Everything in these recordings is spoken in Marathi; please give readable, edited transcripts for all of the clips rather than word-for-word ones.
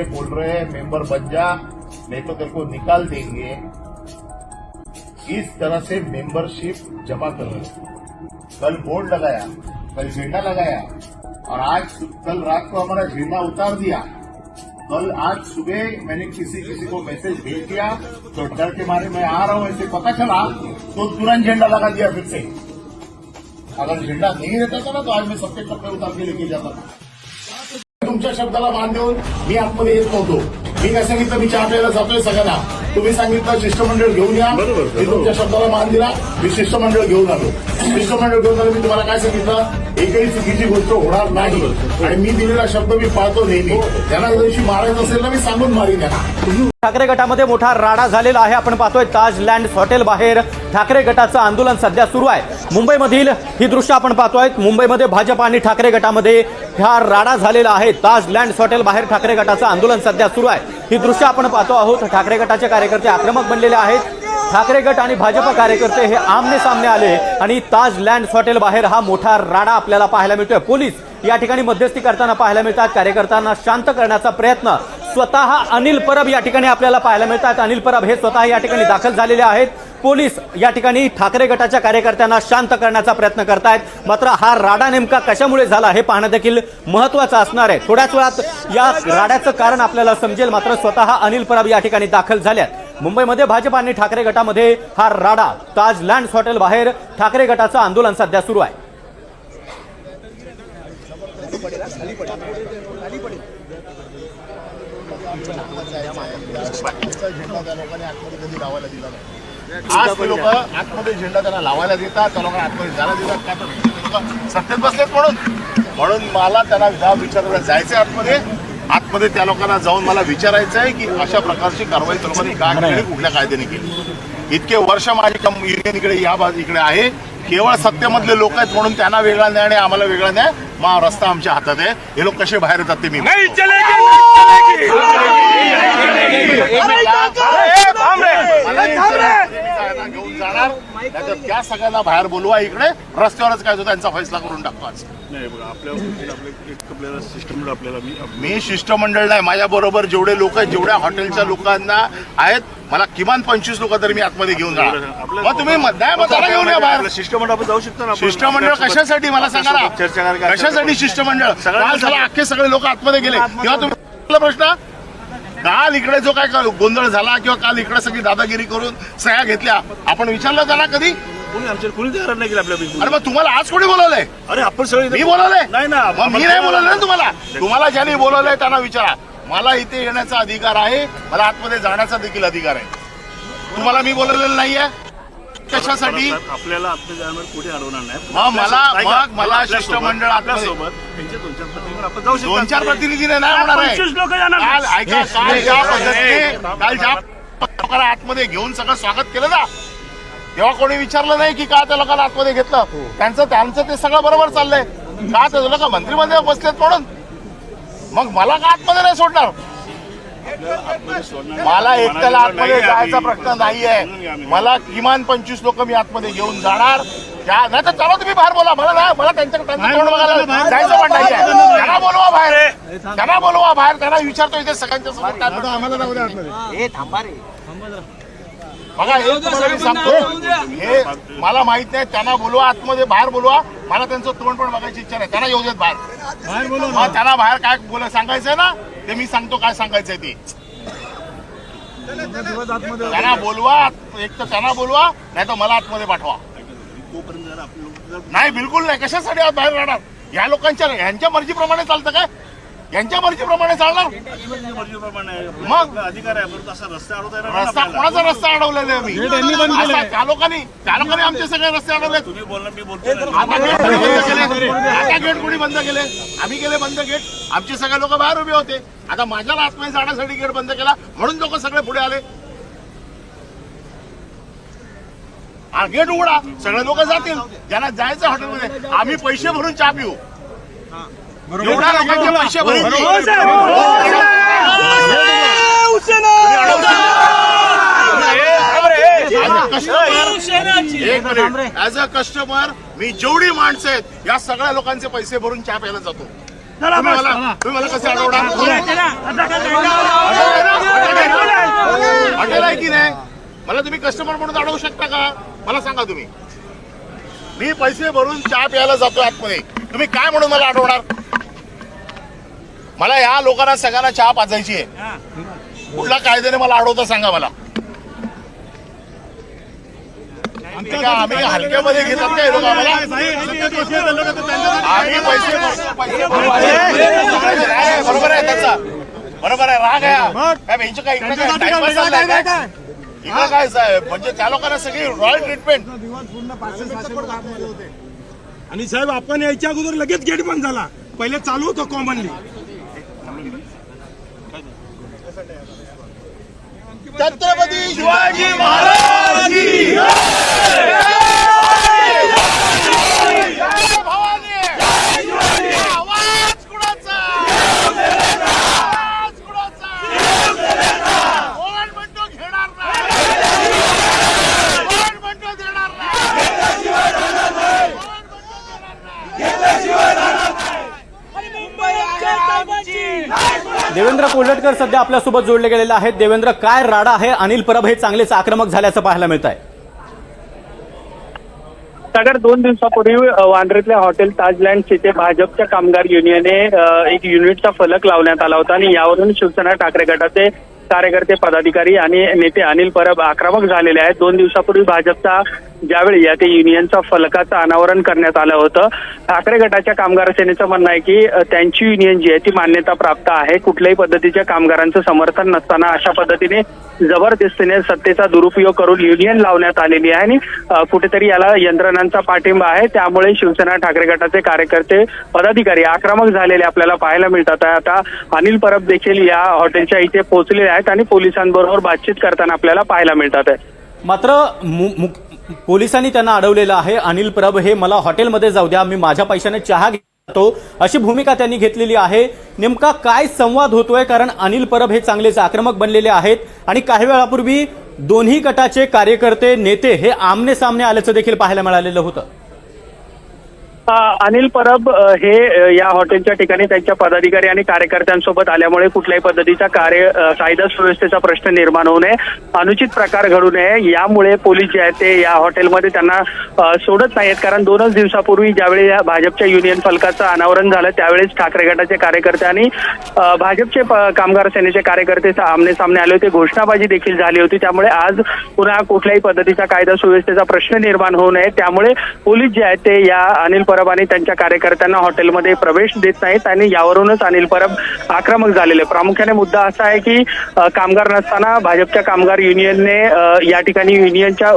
ये बोल रहे हैं मेंबर बन जा नहीं तो तेरे को निकाल देंगे, इस तरह से मेंबरशिप जमा कर रहे हैं। कल बोर्ड लगाया, कल झंडा लगाया और आज कल रात को हमारा झंडा उतार दिया। कल आज सुबह मैंने किसी को मैसेज भेज दिया तो डर के मारे मैं आ रहा हूं ऐसे पता चला तो तुरंत झंडा लगा दिया फिर से। अगर झंडा नहीं रहता था ना तो आज मैं सबके कपडे उतार के लेके जाता था। तुमच्या शब्दाला मान देऊन मी आतमध्ये येत नव्हतो। मी काय सांगितलं, मी चहा प्यायला जातोय सगळ्यांना, तुम्ही सांगितलं शिष्टमंडळ घेऊन या, मी तुमच्या शब्दाला मान दिला, मी शिष्टमंडळ घेऊन आलो। शिष्टमंडळ घेऊन आलो, मी तुम्हाला काय सांगितलं, एकही चुकीची गोष्ट होणार नाही आणि मी दिलेला शब्द मी पाळतो नेहमी। त्यांना दिवशी मारायचं असेल ना मी सांगून मारीन त्यांना। ठाकरे गटामध्ये मोठा राडा झालेला आहे। आपण पाहतोय ताज लँड हॉटेल बाहेर ठाकरे गटाचं आंदोलन सध्या सुरू आहे। मुंबईमधील ही दृश्य आपण पाहतोय। मुंबईमध्ये भाजप आणि ठाकरे गटामध्ये हा राडा झालेला आहे। ताज लँड हॉटेल बाहेर ठाकरे गटाचं आंदोलन सध्या सुरू आहे। ही दृश्य आपण पाहतो आहोत। ठाकरे गटाचे कार्यकर्ते आक्रमक बनलेले आहेत। ठाकरे गट आणि भाजप कार्यकर्ते हे आमने सामने आले आणि ताज लँड हॉटेल बाहेर हा मोठा राडा आपल्याला पाहायला मिळतोय। पोलीस या ठिकाणी मध्यस्थी करताना पाहायला मिळतात। कार्यकर्त्यांना शांत करण्याचा प्रयत्न स्वतः अनिल परब या ठिकाणी आपल्याला पाहायला मिळतात। अनिल परब हे स्वतः या ठिकाणी दाखल झालेले आहेत। पोलीस या ठिकाणी ठाकरे गटाच्या कार्यकर्त्यांना शांत करण्याचा प्रयत्न करतायत। मात्र हा राडा नेमका कशामुळे झाला हे पाहणं देखील महत्त्वाचं असणार आहे। थोड्याच वेळात या राड्याचं कारण आपल्याला समजेल। मात्र स्वतः अनिल परब या ठिकाणी दाखल झाल्यात। मुंबईमध्ये भाजप आणि ठाकरे गटामध्ये हा राडा ताज लँड हॉटेल बाहेर ठाकरे गटाचं आंदोलन सध्या सुरू आहे। झेंडा त्या लोकांनी आतमध्ये कधी लावायला दिला नाही। आज ते लोक आतमध्ये झेंडा त्यांना लावायला देतात, त्या लोकांना आतमध्ये जायला देतात का तर सत्तेत बसलेत म्हणून मला त्यांना विचारायला जायचंय आतमध्ये त्या लोकांना जाऊन मला विचारायचं आहे की अशा प्रकारची कारवाई त्या लोकांनी का केली, कुठल्या कायद्याने केली। इतके वर्ष माझी युनियन इकडे आहे, केवळ सत्तेमधले लोक आहेत म्हणून त्यांना वेगळा न्याय आणि आम्हाला वेगळा न्याय। मग रस्ता आमच्या हातात आहे। हे लोक कसे बाहेर येतात ते मी घेऊन जाणार, नाहीतर त्या सगळ्यांना बाहेर बोलवा, इकडे रस्त्यावरच काय त्यांचा फैसला करून टाकतो। आज मी शिष्टमंडळ नाही, माझ्या बरोबर जेवढे लोक आहेत, जेवढ्या हॉटेलच्या लोकांना आहेत, मला किमान 25 लोक तरी मी आतमध्ये घेऊन जाणार। मग तुम्ही त्याला घेऊन या बाहेर। शिष्टमंडळ आपण जाऊ शकतो ना। शिष्टमंडळ कशासाठी मला सांगा ना, कशासाठी शिष्टमंडळ? काल झाला अख्खे सगळे लोक आतमध्ये गेले तेव्हा तुम्ही प्रश्न, काल इकडे जो काय गोंधळ झाला किंवा काल इकडे सगळी दादागिरी करून सह्या घेतल्या, आपण विचारलं त्यांना कधी? कोणी तयार नाही केलं आपल्या। अरे मग तुम्हाला आज कोणी बोलवलंय? अरे आपण सगळे मी बोलवलंय नाही ना, मी नाही बोलवलं ना तुम्हाला ज्यांनी बोलवलंय त्यांना विचारा। मला इथे येण्याचा अधिकार आहे, मला आतमध्ये जाण्याचा देखील अधिकार आहे। तुम्हाला मी बोलवलेलं नाहीये कशासाठी? आपल्याला आतमध्ये जाण्यावर कुठे अडवणार नाही। मला शिष्टमंडळ आपल्यासोबत त्यांचे 2-4 प्रतिनिधी नाही होणार आहे। काल ज्या लोकांना आतमध्ये घेऊन सगळं स्वागत केलं ना, तेव्हा कोणी विचारलं नाही की का त्या लोकांना आतमध्ये घेतलं? त्यांचं ते सगळं बरोबर चाललंय का? ते लोक मंत्रिमंडळ बसलेत म्हणून मग मला का आतमध्ये नाही सोडणार? मला एकट्याला आतमध्ये जायचा प्रश्न नाहीये। मला किमान 25 लोक मी आतमध्ये घेऊन जाणार। नाही तर चला तुम्ही बाहेर बोला, मला त्यांच्याकडे तोंड बघायला जायचं पण नाहीये। त्यांना बोलवा बाहेर, त्यांना विचारतो इथे सगळ्यांच्या समोर काय बघा। हे तुम्हाला मी सांगतो, हे मला माहित नाही, त्यांना बोलवा आतमध्ये, बाहेर बोलवा। मला त्यांचं तोंड पण बघायची इच्छा नाही, त्यांना येऊ देत बाहेर। मग त्यांना बाहेर काय सांगायचंय ना ते मी सांगतो काय सांगायचंय ते। त्यांना बोलवा, एक तर त्यांना बोलवा, नाही तर मला आतमध्ये पाठवा। नाही बिलकुल नाही, कशासाठी आत बाहेर राहणार? या यांच्या मर्जीप्रमाणे चालतं काय? यांच्या मर्जीप्रमाणे चालणार? मग अधिकार आहे रस्ता कोणाचा रस्ता अडवलेला आहे? मी त्या लोकांनी आमचे सगळे रस्ते अडवले। तुम्ही बोलला मी बोलतो। आता गेट कोणी बंद केले? आम्ही केले बंद गेट। आमचे सगळे लोक बाहेर उभे होते। आता माझ्याला आतमध्ये जाण्यासाठी गेट बंद केला म्हणून लोक सगळे पुढे आले। गेट उघडा, सगळे लोक जातील ज्यांना जायचं हॉटेलमध्ये। आम्ही पैसे भरून चहा पिऊ, एवढ्या लोकांचे पैसे भरून ऍज अ कस्टमर मी जेवढी माणसं आहेत या सगळ्या लोकांचे पैसे भरून चहा प्यायला जातो। तुम्ही मला कसं अडवणार? हॉटेल आहे की नाही? मला तुम्ही कस्टमर म्हणून अडवू शकता का? मला सांगा तुम्ही. मी पैसे भरून चहा प्यायला जातो आतमध्ये, तुम्ही काय म्हणून मला अडवणार? मला या लोकांना सगळ्यांना चहा पाजायची आहे. कुठल्या कायद्याने मला अडवता सांगा मला. आम्ही हलक्यामध्ये घेतात काय लोक आम्हाला? आम्ही पैसे बरोबर आहे त्याचा, बरोबर आहे. राग आहे यांचं काय इकडे काय टाइमपास चाललाय काय? इकडे काय साहेब म्हणजे त्या लोकांना सगळी रॉयल ट्रीटमेंट. आणि साहेब आपण यायच्या अगोदर लगेच गेट बंद झाला. पहिले चालू होतं कॉमनली. छत्रपती शिवाजी महाराज की भवानी. आवाज कुणाचा? आवाज कुणाचा? कोण म्हणतो घेणार नाही? कोण म्हणतो देणार नाही? कोण म्हणतो देणार नाही? देवेंद्र कोल्हटकर सध्या आपल्यासोबत जोडले गेलेले आहेत. देवेंद्र, काय राडा आहे? अनिल परब हे चांगलेच आक्रमक झाल्याचं पाहायला मिळत आहे. सागर, 2 दिवसापूर्वी वांद्र्यातल्या हॉटेल ताजलँड येथे भाजपच्या कामगार युनियनने एक युनिटचा फलक लावण्यात आला होता आणि यावरून शिवसेना ठाकरे गटाचे कार्यकर्ते, पदाधिकारी आणि नेते अनिल परब आक्रमक झालेले आहेत. 2 दिवसापूर्वी भाजपचा ज्यावेळी या ते युनियनचा फलकाचं अनावरण करण्यात आलं होतं, ठाकरे गटाच्या कामगार सेनेचं म्हणणं आहे की त्यांची युनियन जी आहे ती मान्यता प्राप्त आहे. कुठल्याही पद्धतीच्या कामगारांचं समर्थन नसताना अशा पद्धतीने जबरदस्तीने सत्तेचा दुरुपयोग करून युनियन लावण्यात आलेली आहे आणि कुठेतरी याला यंत्रणांचा पाठिंबा आहे. त्यामुळे शिवसेना ठाकरे गटाचे कार्यकर्ते, पदाधिकारी आक्रमक झालेले आपल्याला पाहायला मिळतात. आता अनिल परब देखील या हॉटेलच्या इथे पोहोचलेले आहेत आणि पोलिसांबरोबर बातचीत करताना आपल्याला पाहायला मिळतात आहे. मात्र पोलिसांनी त्यांना अडवलेलं आहे. अनिल परब हे मला हॉटेलमध्ये जाऊ द्या, मी माझ्या पैशाने चहा घेतो, अशी भूमिका त्यांनी घेतलेली आहे. नेमका काय संवाद होतोय? कारण अनिल परब हे चांगलेच आक्रमक बनलेले आहेत आणि काही वेळापूर्वी दोन्ही गटाचे कार्यकर्ते, नेते हे आमने सामने आल्याचं देखील पाहायला मिळालेलं होतं. अनिल परब हे या हॉटेलच्या ठिकाणी त्यांच्या पदाधिकारी आणि कार्यकर्त्यांसोबत आल्यामुळे कुठल्याही पद्धतीचा कायदा सुव्यवस्थेचा प्रश्न निर्माण होऊ नये, अनुचित प्रकार घडू नये, यामुळे पोलीस जे आहेत ते या हॉटेलमध्ये त्यांना सोडत नाहीत. कारण 2च दिवसापूर्वी ज्यावेळी या भाजपच्या युनियन फलकाचं अनावरण झालं त्यावेळेस ठाकरे गटाचे कार्यकर्ते आणि भाजपचे कामगार सेनेचे कार्यकर्ते आमने सामने आले होते, घोषणाबाजी देखील झाली होती. त्यामुळे आज पुन्हा कुठल्याही पद्धतीचा कायदा सुव्यवस्थेचा प्रश्न निर्माण होऊ नये, त्यामुळे पोलीस जे आहेत ते या अनिल परब आणि त्यांच्या कार्यकर्त्यांना हॉटेलमध्ये प्रवेश देत नाहीत आणि यावरूनच अनिल परब आक्रमक झालेले. प्रामुख्याने मुद्दा असा आहे की कामगार नसताना भाजपच्या कामगार युनियनने या ठिकाणी युनियनच्या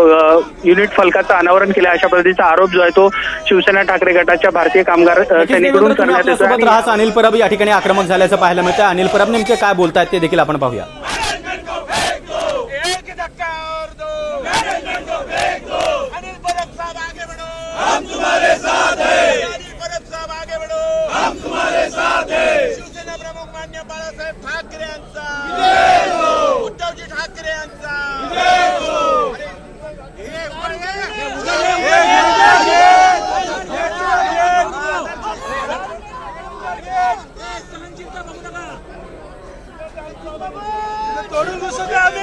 युनिट फलकाचं अनावरण केलं, अशा पद्धतीचा आरोप जो आहे तो शिवसेना ठाकरे गटाच्या भारतीय कामगार सेनेकडून करण्यात येतो. अनिल परब या ठिकाणी आक्रमक झाल्याचं पाहायला मिळतं. अनिल परब नेमके काय बोलतायत ते देखील आपण पाहूया. हम तुम्हारे साथ हैं, अनिल परब साहब आगे बढ़ो, हम तुम्हारे साथ हैं. शिवसेना प्रमुख माननीय बाळासाहेब ठाकरे यांचा जय हो, उद्धवजी ठाकरे यांचा जय हो. तोडून घुसू द्या आम्ही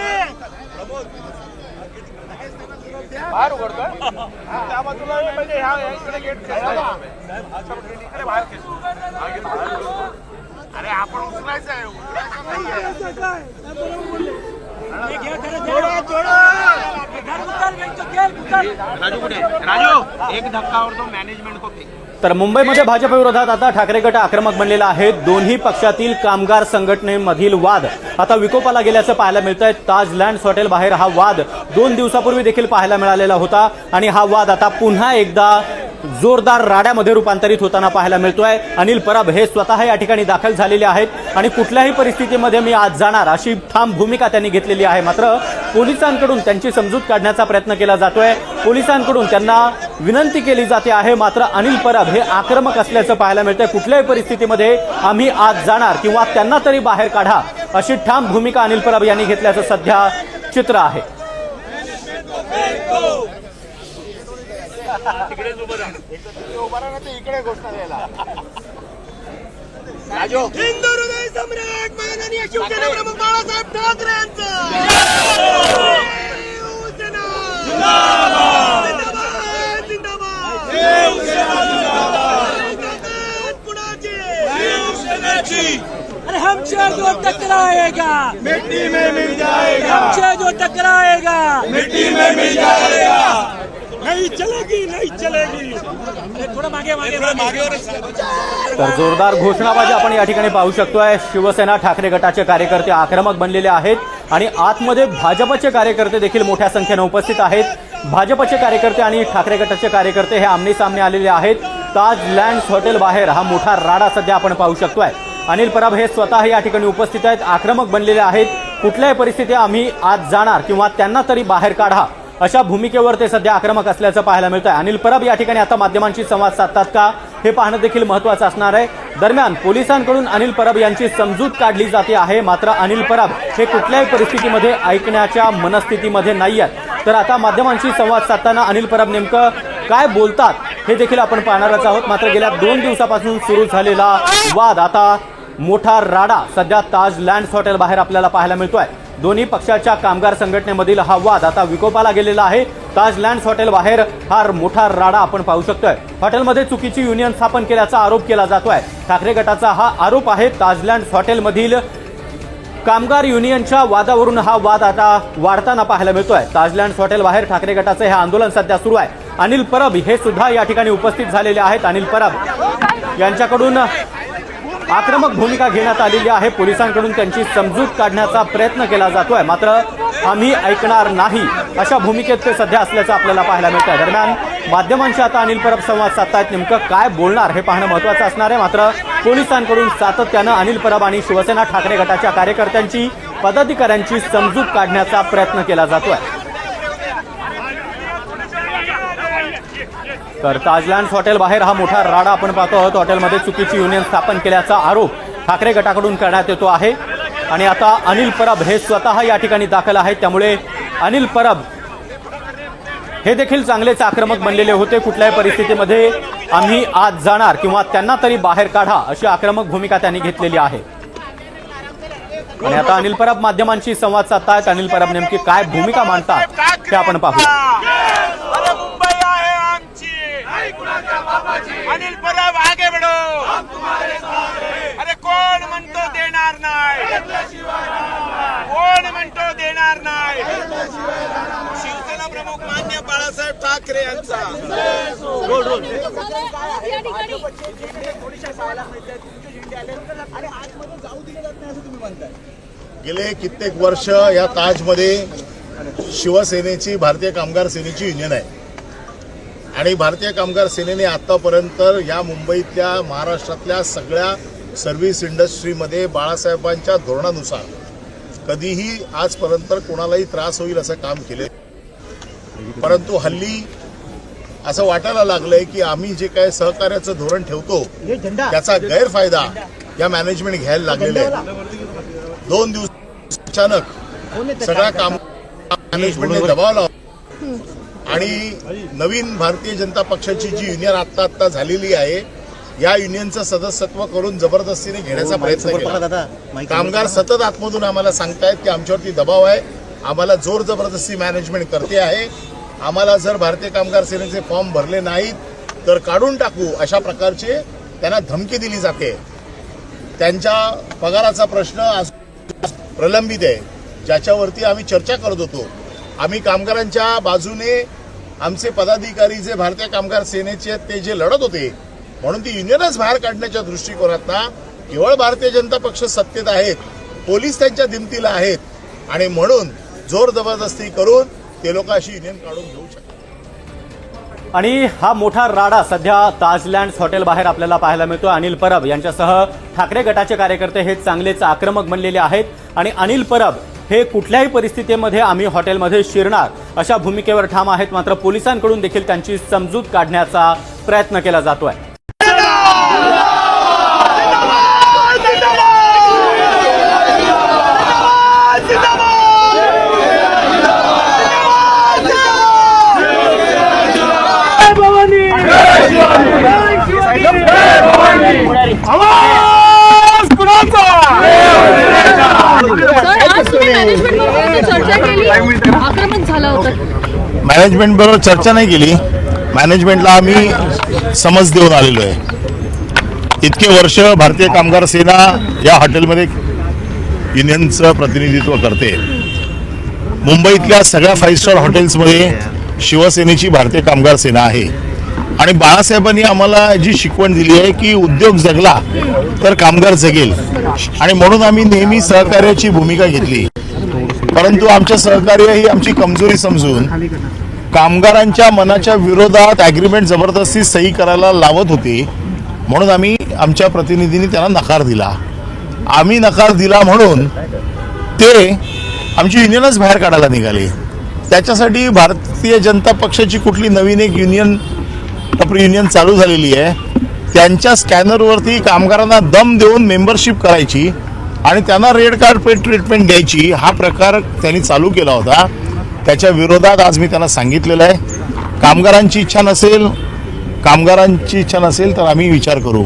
बाहेर उघडतोय त्या बाजूला म्हणजे ह्या इकडे गेट अरे आपण उचलायचं आहे. राजू एक धक्का और तो मॅनेजमेंट को. तर मुंबईमध्ये भाजप विरोधात आता ठाकरे गट आक्रमक बनलेला आहे. दोन्ही पक्षातील कामगार संघटनेमधील वाद आता विकोपाला गेल्याचं पाहायला मिळतंय. ताजलँड हॉटेल बाहेर हा वाद 2 दिवसापूर्वी देखील पाहायला मिळालेला होता आणि हा वाद आता पुन्हा एकदा जोरदार राड्यामध्ये रूपांतरित होताना पाहायला मिळतोय. अनिल परब हे स्वतः या ठिकाणी दाखल झालेले आहेत आणि कुठल्याही परिस्थितीमध्ये मी आज जाणार अशी ठाम भूमिका त्यांनी घेतलेली आहे. मात्र पोलिसांकडून त्यांची समजूत काढण्याचा प्रयत्न केला जातोय, पोलिसांकडून त्यांना विनंती केली जाते आहे. मात्र अनिल परब हे आक्रमक असल्याचं पाहायला मिळतंय. कुठल्याही परिस्थितीमध्ये आम्ही आज जाणार किंवा त्यांना तरी बाहेर काढा अशी ठाम भूमिका अनिल परब यांनी घेतल्याचं सध्या चित्र आहे. इकडे उभा राहा, इकडे घोषणा द्यायला. हिंदू हृदय सम्राट माननीय शिवसेना प्रमुख बाळासाहेब ठाकरे यांचा शिवसेना जिंदाबाद जिंदाबाद कुणाची शिवसेनेची अरे हमसे जो टकराएगा मिट्टी में मिल जाएगा, हमसे जो टकराएगा मिट्टी में मिल जाएगा। नहीं चलेगी, नहीं चलेगी। अरे थोड़ा मागे मागे मागे तर जोरदार घोषणाबाजी आपण या ठिकाणी पाहू शकतोय। शिवसेना ठाकरे गटाचे कार्यकर्ते आक्रमक बनलेले आहेत आणि आतमध्ये भाजपचे कार्यकर्ते देखील मोठ्या संख्येने उपस्थित आहेत। भाजपचे कार्यकर्ते आणि ठाकरे गटाचे कार्यकर्ते हे आमने सामने आलेले आहेत। ताज लँड्स हॉटेल बाहेर हा मोठा राडा सध्या आपण पाहू शकतोय। अनिल परब हे स्वतः या ठिकाणी उपस्थित आहेत, आक्रमक बनलेले आहेत। कुठल्याही परिस्थितीत आम्ही आज जाणार किंवा त्यांना तरी बाहेर काढा अशा भूमिकेवर ते सध्या आक्रमक असल्याचं पाहायला मिळतंय। अनिल परब या ठिकाणी आता माध्यमांशी संवाद साधतात का हे पाहणं देखील महत्त्वाचं असणार आहे। दरम्यान पोलिसांकडून अनिल परब यांची समजूत काढली जाते आहे, मात्र अनिल परब हे कुठल्याही परिस्थितीमध्ये ऐकण्याच्या मनस्थितीमध्ये नाही आहेत। तर आता माध्यमांशी संवाद साधताना अनिल परब नेमकं काय बोलतात हे देखील आपण पाहणारच आहोत। मात्र गेल्या 2 दिवसापासून सुरू झालेला वाद, आता मोठा राडा सध्या ताज लँड्स हॉटेल बाहेर आपल्याला पाहायला मिळतोय। दोन्ही पक्षाच्या कामगार संघटनेमधील हा वाद आता विकोपाला गेलेला आहे। ताज लँड्स हॉटेल बाहेर हा मोठा राडा आपण पाहू शकतोय। हॉटेलमध्ये चुकीची युनियन स्थापन केल्याचा आरोप केला जातोय। ठाकरे गटाचा हा आरोप आहे। ताज लँड्स हॉटेलमधील कामगार युनियनच्या वादावरून हा वाद आता वाढताना पाहायला मिळतोय। ताज लँड्स हॉटेल बाहेर ठाकरे गटाचे हे आंदोलन सध्या सुरू आहे। अनिल परब हे सुद्धा या ठिकाणी उपस्थित झालेले आहेत। अनिल परब यांच्याकडून आक्रमक भूमिका घेण्यात आलेली आहे। पोलिसांकडून त्यांची समजूत काढण्याचा प्रयत्न केला जातोय, मात्र आम्ही ऐकणार नाही अशा भूमिकेत ते सध्या असल्याचं आपल्याला पाहायला मिळतंय। दरम्यान माध्यमांशी आता अनिल परब संवाद साधतायत, नेमकं काय बोलणार हे पाहणं महत्त्वाचं असणार आहे। मात्र पोलिसांकडून सातत्यानं अनिल परब आणि शिवसेना ठाकरे गटाच्या कार्यकर्त्यांची, पदाधिकाऱ्यांची समजूत काढण्याचा प्रयत्न केला जातोय। तर ताज लँड्स हॉटेल बाहेर हा मोठा राडा आपण पाहतो आहोत। हॉटेलमध्ये चुकीची युनियन स्थापन केल्याचा आरोप ठाकरे गटाकडून करण्यात येतो आहे आणि आता अनिल परब हे स्वतः या ठिकाणी दाखल आहेत। त्यामुळे अनिल परब हे देखील चांगलेच आक्रमक बनलेले होते। कुठल्याही परिस्थितीमध्ये आम्ही आज जाणार किंवा त्यांना तरी बाहेर काढा अशी आक्रमक भूमिका त्यांनी घेतलेली आहे। आणि आता अनिल परब माध्यमांशी संवाद साधतायत। अनिल परब नेमकी काय भूमिका मांडतात ते आपण पाहू। अरे मुंबई आहे आमची, अनिल परब आगे बढ़ो, अरे कोण म्हणतो देणार नाही, कोण म्हणतो देणार नाही। शिवसेना प्रमुख मान्य बाळासाहेब ठाकरे यांचा गेले कित्येक वर्ष या ताजमध्ये शिवसेनेची, भारतीय कामगार सेनेची युनियन आहे आणि भारतीय कामगार सेनेने आतापर्यंत या मुंबईतल्या, महाराष्ट्रातल्या सगळ्या सर्व्हिस इंडस्ट्रीमध्ये बाळासाहेबांच्या धोरणानुसार कधीही आजपर्यंत कोणालाही त्रास होईल असं काम केले। परंतु हल्ली असं वाटायला लागलंय की आम्ही जे काय सहकार्याचं धोरण ठेवतो त्याचा गैरफायदा या मॅनेजमेंट घ्यायला लागलेले आहे। 2 दिवस अचानक सगळ्या काम मॅनेजमेंटने दबाव लावला आणि नवीन भारतीय जनता पक्षाची जी युनियन आत्ता झालेली आहे, या युनियनचं सदस्यत्व करून जबरदस्तीने घेण्याचा प्रयत्न केला। कामगार सतत आतमधून आम्हाला सांगतायत की आमच्यावरती दबाव आहे, आम्हाला जोर जबरदस्ती मॅनेजमेंट करते आहे, आम्हाला जर भारतीय कामगार सेनेचे फॉर्म भरले नाहीत तर काढून टाकू अशा प्रकारचे त्यांना धमकी दिली जाते। त्यांच्या पगाराचा प्रश्न आज प्रलंबित आहे, ज्याच्यावरती आम्ही चर्चा करत होतो। आम्ही कामगारांच्या बाजूने आमचे पदाधिकारी जे भारतीय कामगार सेनेचे ते जे लढत होते, म्हणून ती युनियनच बाहेर काढण्याच्या दृष्टिकोनातनं केवळ भारतीय जनता पक्ष सत्तेत आहेत, पोलीस त्यांच्या दिमतीला आहेत आणि म्हणून जोर जबरदस्ती करून ते लोक अशी युनियन काढून घेऊ शकतात। आणि हा मोठा राडा सध्या ताज लँड्स हॉटेल बाहेर आपल्याला पाहायला मिळतो। अनिल परब यांच्यासह ठाकरे गटाचे कार्यकर्ते हे चांगलेच आक्रमक बनलेले आहेत आणि अनिल परब हे कुठल्याही परिस्थितीमध्ये आम्ही हॉटेलमध्ये शिरणार अशा भूमिकेवर ठाम आहेत। मात्र पोलिसांकडून देखील त्यांची समजूत काढण्याचा प्रयत्न केला जातोय। भवानी चर्चा केली, आक्रमण झालं होतं. मॅनेजमेंट बरोबर चर्चा नाही केली. मॅनेजमेंटला आम्ही समज देऊन आलेलो आहे. इतके वर्ष भारतीय कामगार सेना या हॉटेलमध्ये युनियनचं प्रतिनिधित्व करते. मुंबईतल्या सगळ्या 5 स्टार हॉटेल्समध्ये शिवसेनेची भारतीय कामगार सेना आहे. आणि बाळासाहेबांनी आम्हाला जी शिकवण दिली आहे की उद्योग जगला तर कामगार जगेल, आणि म्हणून आम्ही नेहमी सहकार्याची भूमिका घेतली. परंतु आमच्या सहकार्य ही आमची कमजोरी समजून कामगारांच्या मनाच्या विरोधात ॲग्रीमेंट जबरदस्ती सही करायला लावत होती, म्हणून आम्ही आमच्या प्रतिनिधींनी त्यांना नकार दिला. आम्ही नकार दिला म्हणून ते आमची युनियनच बाहेर काढायला निघाले. त्याच्यासाठी भारतीय जनता पक्षाची कुठली नवीन एक युनियन चालू झालेली आहे. त्यांच्या स्कॅनरवरती कामगारांना दम देऊन मेंबरशिप करायची आणि त्यांना रेड कार्ड पेड ट्रीटमेंट द्यायची, हा प्रकार त्यांनी चालू केला होता. त्याच्या विरोधात आज मी त्यांना सांगितलेलं आहे, कामगारांची इच्छा नसेल तर आम्ही विचार करू.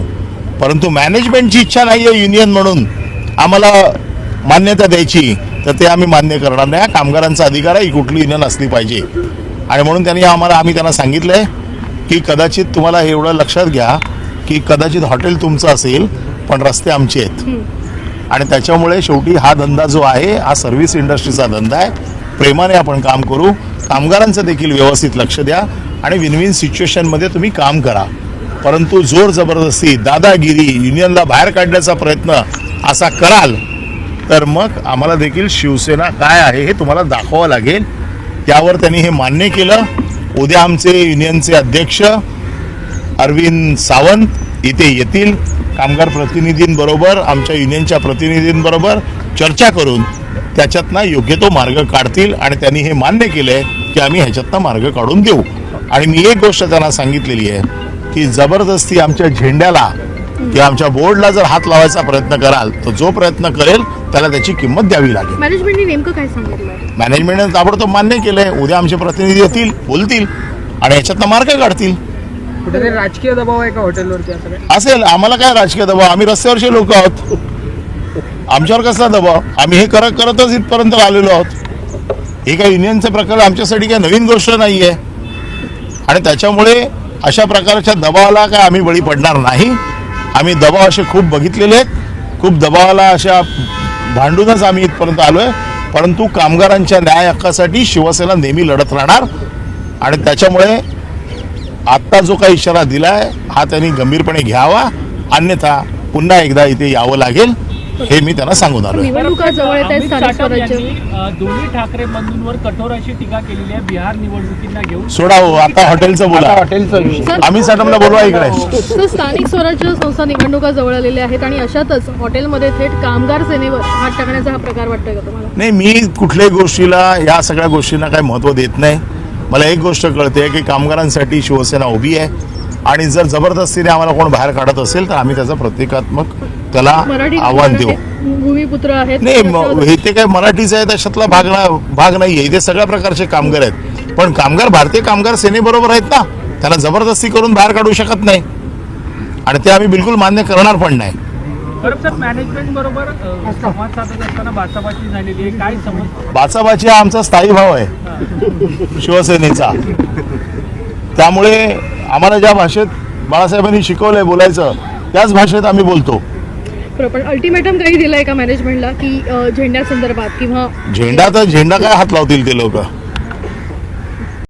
परंतु मॅनेजमेंटची इच्छा नाही आहे युनियन म्हणून आम्हाला मान्यता द्यायची, तर ते आम्ही मान्य करणार नाही. कामगारांचा अधिकार आहे, ही कुठली युनियन असली पाहिजे. आणि म्हणून आम्ही त्यांना सांगितलं आहे की कदाचित तुम्हाला हे एवढं लक्षात घ्या की कदाचित हॉटेल तुमचं असेल पण रस्ते आमचे आहेत. आणि त्याच्यामुळे शेवटी हा धंदा जो आहे हा सर्व्हिस इंडस्ट्रीचा धंदा आहे. प्रेमाने आपण काम करू, कामगारांचं देखील व्यवस्थित लक्ष द्या आणि विन विन सिच्युएशनमध्ये तुम्ही काम करा. परंतु जोर जबरदस्ती, दादागिरी, युनियनला बाहेर काढण्याचा प्रयत्न असा कराल तर मग आम्हाला देखील शिवसेना काय आहे हे तुम्हाला दाखवावं लागेल. त्यावर त्यांनी हे मान्य केलं. उद्या आमचे युनियनचे अध्यक्ष अरविंद सावंत इथे येतील. कामगार प्रतिनिधींबरोबर, आमच्या युनियनच्या प्रतिनिधींबरोबर चर्चा करून त्याच्यातनं योग्य तो मार्ग काढतील. आणि त्यांनी हे मान्य केलं आहे की आम्ही ह्याच्यातनं मार्ग काढून देऊ. आणि मी एक गोष्ट त्यांना सांगितलेली आहे की जबरदस्ती आमच्या झेंड्याला किंवा आमच्या बोर्डला जर हात लावायचा प्रयत्न कराल तर जो प्रयत्न करेल त्याला त्याची किंमत द्यावी लागेल. मॅनेजमेंटने नेमकं काय सांगितलं? मॅनेजमेंटने ताबडतोब मान्य केलंय. उद्या आमचे प्रतिनिधी येतील, बोलतील आणि याच्यातनं मार्ग काढतील. कुठेतरी राजकीय दबाव आहे का हॉटेलवरती असं काय? असेल. आम्हाला काय राजकीय दबाव? आम्ही रस्त्यावरचे लोक आहोत. आमच्यावर कसला दबाव? आम्ही हे करतच इथपर्यंत आलेलो आहोत. हे काय युनियनचा प्रकार आमच्यासाठी काही नवीन गोष्ट नाही आहे. आणि त्याच्यामुळे अशा प्रकारच्या दबावाला काय आम्ही बळी पडणार नाही. आम्ही दबाव असे खूप बघितलेले आहेत. खूप दबावाला अशा भांडूनच आम्ही इथपर्यंत आलो आहे. परंतु कामगारांच्या न्याय हक्कासाठी शिवसेना नेहमी लढत राहणार. आणि त्याच्यामुळे आत्ता जो काही इशारा दिला आहे हा त्यांनी गंभीरपणे घ्यावा, अन्यथा पुन्हा एकदा इथे यावं लागेल हे मी त्यांना सांगून आलो. निवडणुका जवळ येत आहेत, स्थानिक स्वराज्य. दोन्ही ठाकरे बंधूंवर कठोर अशी टीका केलेली आहे बिहार निवडणुकींना घेऊन. सोडा हो, आता हॉटेलचं बोला. आम्ही साटमला बोलवा इकडे. तर स्थानिक स्वराज्य संस्था निवडणुका जवळ आलेल्या आहेत आणि अशातच हॉटेलमध्ये थेट कामगार सेनेवर हात टाकण्याचा हा प्रकार वाटतोय का तुम्हाला? नाही, मी कुठल्याही गोष्टीला, या सगळ्या गोष्टींना काही महत्त्व देत नाही. मला एक गोष्ट कळते की कामगारांसाठी शिवसेना उभी आहे आणि जर जबरदस्तीने आम्हाला कोण बाहेर काढत असेल तर आम्ही त्याचं प्रतिकात्मक त्याला आव्हान देऊ. भूमिपुत्र आहेत. नाही, हे ते काय मराठीचं आहे त्याच्यातला भाग नाही आहे. इथे सगळ्या प्रकारचे कामगार आहेत. पण कामगार भारतीय कामगार सेनेबरोबर आहेत ना, त्यांना जबरदस्ती करून बाहेर काढू शकत नाही आणि ते आम्ही बिलकुल मान्य करणार पण नाही. सर, मॅनेजमेंट बरोबर संवाद साधत असताना बाचाबाची झालेली आहे, काय समज? बाचाबाची हा आमचा स्थायी भाव आहे शिवसेनेचा. त्यामुळे आम्हाला ज्या भाषेत बाळासाहेबांनी शिकवलंय बोलायचं त्याच भाषेत आम्ही बोलतो. पण अल्टिमेटम काही दिलंय का मॅनेजमेंटला की झेंड्या संदर्भात किंवा झेंडा काय हात लावतील ते लोक?